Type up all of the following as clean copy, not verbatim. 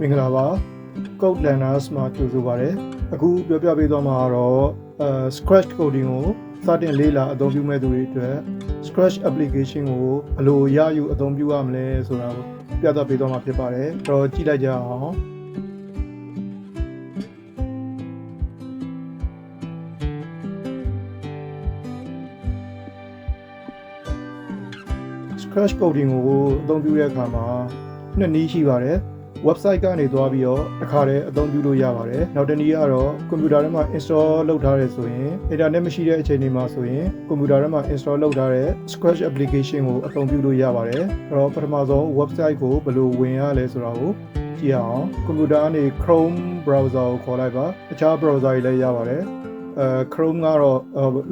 မင်္ဂလာပါ Code Learners မှာကြိုဆိုပါရစေအခုပြောပြပေးသွားမှာတော့ Scratch coding ကိုစတင်လေ့လာအသုံးပြုမဲ့သူတွေအတွက် Scratch application ကိုဘယ်လိုရယူအသုံးပြုရမလဲဆိုတာကိုပြသပေးသွားမှာဖြစ်ပါတယ်အဲ့တော့ကြည့်လိုက်ကြအောင် Scratch coding ကိုအသုံးပြုတဲ့အခါမှာနှစ်နည်းရှိပါတယ် website ကနေသွားပြီးတော့တစ်ခါတည်းအသုံးပြုလို့ရပါတယ်နောက်တစ်နည်းကတော့ကွန်ပျူတာထဲမှာ install လုပ်ထားတယ်ဆိုရင် internet မရှိတဲ့အချိန်တွေမှာဆိုရင်ကွန်ပျူတာထဲမှာ install လုပ်ထားတဲ့ Scratch application ကိုအသုံးပြုလို့ရပါတယ်အဲ့တော့ပထမဆုံး website ကိုဘယ်လိုဝင်ရလဲဆိုတာကိုကြည့်အောင်ကွန်ပျူတာကနေ Chrome browser ကိုခေါ်လိုက်ပါတခြား browser တွေလည်းရပါတယ်Chrome ကတော့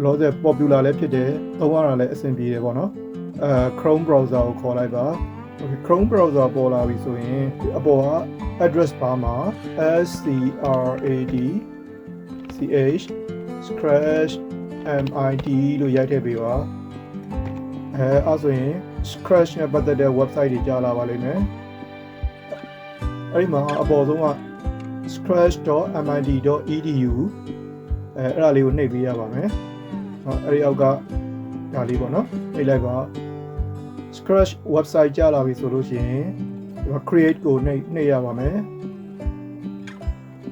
လောဆယ် popular လည်းဖြစ်တယ်သုံးရတာလည်းအဆင်ပြေတယ်ပေါ့နော်Chrome browser ကိုခေါ်လိုက်ပါ Okay Chrome browser ပေါ်လာပြီဆိုရင်အပေါ်က address bar မှာ scratch mid လို့ရိုက်ထည့်ပေးပါအဲ့ဆိုရင် scratch နဲ့ပတ်သက်တဲ့ website တွေကြာလာပါလိမ့်မယ်အဲ့ဒီမှာအပေါ်ဆုံးက scratch.mid.edu အဲ့ဒါလေးကိုနှိပ်ပေးရပါမယ်အဲ့ဒီအောက်ကဒါလေးပေါ့နော်နှိပ်လိုက်ပါScratch website ကြာလာပြီဆိုလို့ရှိရင် create ကိုနှိပ်ရပါမယ်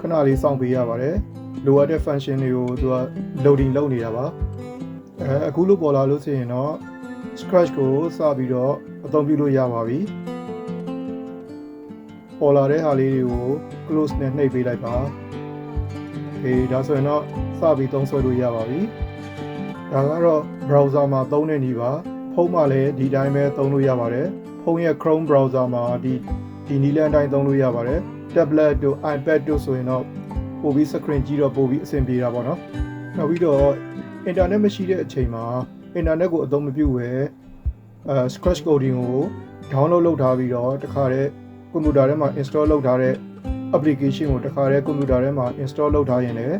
ခဏလေးစောင့်ပေးရပါတယ်လိုအပ်တဲ့ function တွေကိုသူက loading လုပ်နေတာပါအခုလို့ပေါ်လာလို့ဆိုရင်တော့ Scratch ကိုစပြီးတော့အသုံးပြုလို့ရပါပြီပေါ်လာတဲ့ဟာလေးတွေကို close နဲ့နှိပ်ပေးလိုက်ပါဒါဆိုရင်တော့စပြီးသုံးစွဲလို့ရပါပြီဒါကတော့ browser မှာသုံးတဲ့နည်းပါဖုန်းမှာလည်းဒီတိုင်းပဲသုံးလို့ရပါတယ်ဖုန်းရဲ့ Chrome browser မှာဒီနည်းလမ်းတိုင်းသုံးလို့ရပါတယ် tablet တို့ iPad တို့ဆိုရင်တော့ပိုပြီး screen ကြီးတော့ပိုပြီးအဆင်ပြေတာပေါ့နော်နောက်ပြီးတော့ internet မရှိတဲ့အချိန်မှာ internet ကိုအသုံးမပြုဘဲScratch coding ကို download လုပ်ထားပြီးတော့တခါတည်းကွန်ပျူတာထဲမှာ install လုပ်ထားတဲ့ application ကိုတခါတည်းကွန်ပျူတာထဲမှာ install လုပ်ထားရင်လည်း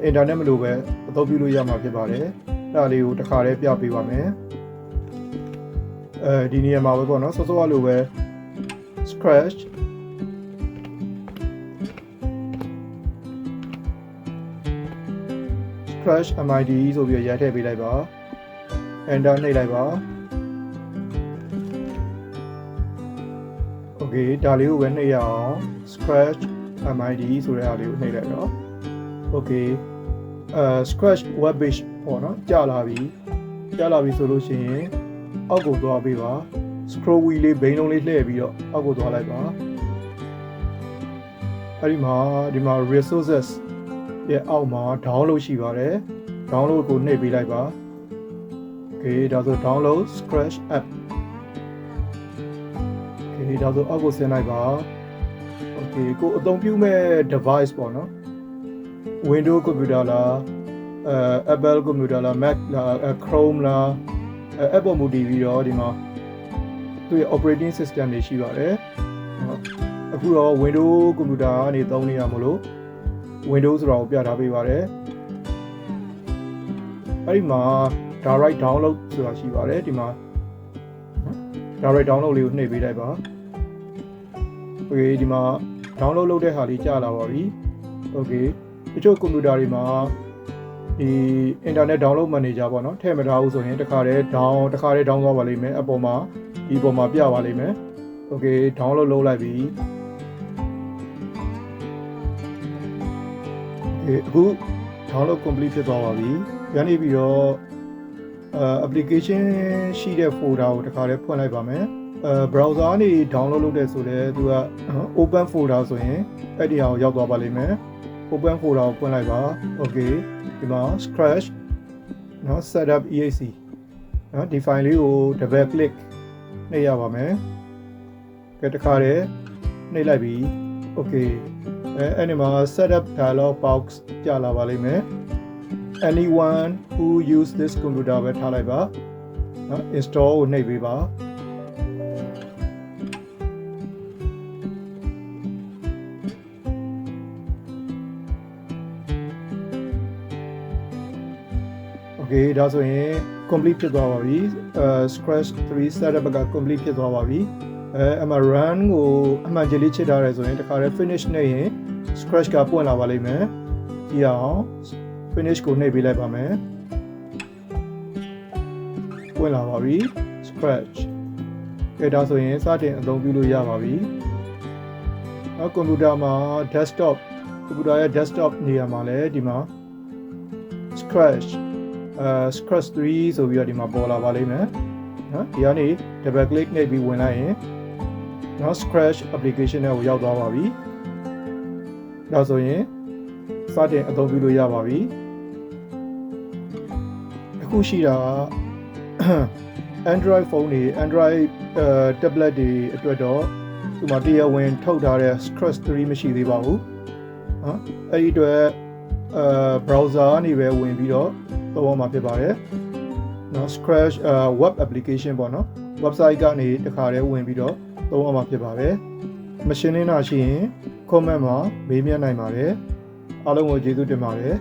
internet မလိုပဲအသုံးပြုလို့ရမှာဖြစ်ပါတယ်အဲ့ဒါလေးကိုတခါတည်းပြပေးပါမယ်ဒီနေရာမှာပဲပေါ့နော်စောစောကလိုပဲ scratch mid ဆိုပြီးရိုက်ထည့်ပေးလိုက်ပါ enter နှိပ်လိုက်ပါ okay ဒါလေးကိုပဲနှိပ်ရအောင် scratch mid ဆိုတဲ့အားလေးကိုနှိပ်လိုက်တော့ okay scratch web page ပေါ့နော်ကြာလာပြီဆိုလို့ရှိရင်အောက်ကိုသွားပေးပါ scroll wheel လေးဘိန်းလုံးလေးလှည့်ပြီးတော့အောက်ကိုသွားလိုက်ပါအဲ့ဒီမှာ resources ရဲ့အောက်မှာ download ရှိပါတယ် download ကိုနှိပ်ပေးလိုက်ပါ okay ဒါဆို download scratch app okay ဒါဆိုအောက်ကိုဆင်းလိုက်ပါ okay ကိုအသုံးပြုမဲ့ device ပေါ့နော် Windows computer လား Apple computer လား Mac လား Chrome လားApple မူတည်ပြီးတော့ဒီမှာသူ့ရဲ့ operating system တွေရှိပါတယ်အခုတော့ Windows computer ကနေသုံးနေရမလို့ Windows ဆိုတာကိုပြထားပေးပါတယ်အဲ့ဒီမှာ direct download ဆိုတာရှိပါတယ်ဒီမှာ direct download လေးကိုနှိပ်ပေးလိုက်ပါ okay ဒီမှာ download လုပ်တဲ့ဟာလေးကြာလာပါပြီ okay တချို့ကွန်ပျူတာတွေမှာဒီ internet download manager ပေါ့နော်ထည့်မထားဘူးဆိုရင်တခါတည်း down သွားပါလိမ့်မယ်အပေါ်မှာဒီပေါ်မှာပြပါလိမ့်မယ် okay download လုပ်လိုက်ပြီအခု download complete ဖြစ်သွားပါပြီရနေပြီးတော့application ရှိတဲ့ folder ကိုတခါတည်းဖွင့်လိုက်ပါမယ်browser ကနေ download လုပ်တဲ့ဆိုလဲသူက open folder ဆိုရင်အဲ့ဒီဟာကိုရောက်သွားပါလိမ့်မယ် open folder ကိုဖွင့်လိုက်ပါ okay ဒီမှာ scratch နော် setup exe နော်ဒီ file လေးကို double click နှိပ်ရပါမယ်ကဲတခါတည်းနှိပ်လိုက်ပြီ okay အဲ့ဒီမှာ setup dialog box ကြာလာပါလိမ့်မယ် anyone who use this computer ပဲထားလိုက်ပါနော် install ကိုနှိပ်ပေးပါokay ဒါဆိုရင် complete ဖြစ်သွားပါပြီScratch 3 setup က complete ဖြစ်သွားပါပြီ အမှ run ကိုအမှန်ကြီးလေးချစ်ထားရဲဆိုရင်တခါတည်း finish နဲ့ရင် scratch ကပွင့်လာပါလိမ့်မယ်ကြည့်အောင် finish ကိုနှိပ်ပေးလိုက်ပါမယ်ပွင့်လာပါပြီ scratch ကဲဒါဆိုရင်စတင်အသုံးပြုလို့ရပါပြီနောက်ကွန်ပျူတာမှာ desktop ကွန်ပျူတာရဲ့ desktop နေရာမှာလည်းဒီမှာ scratch scratch 3ဆိုပြီးတော့ဒီမှာပေါ်လာပါလိမ့်မယ်နော်ဒီကနေ double click နှိပ်ပြီးဝင်လိုက်ရင်နော် scratch application နဲ့ကိုရောက်သွားပါပြီဒါဆိုရင်စတင်အသုံးပြုလို့ရပါပြီအခုရှိတာAndroid phone တွေ Android tablet တွေအတွက်တော့ဒီမှာတရားဝင်ထုတ်ထားတဲ့ Scratch 3မရှိသေးပါဘူးနော်အဲ့ဒီအတွက်browser ကနေပဲဝင်ပြီးတော့သုံးရမှာဖြစ်ပါတယ်နော် Scratch web application ပေါ့နော် website ကနေတခါတည်းဝင်ပြီးတော့သုံးရမှာဖြစ်ပါတယ်မရှင်းနေတာရှိရင် comment မှာမေးမြန်းနိုင်ပါတယ်အားလုံးကိုကျေးဇူးတင်ပါတယ်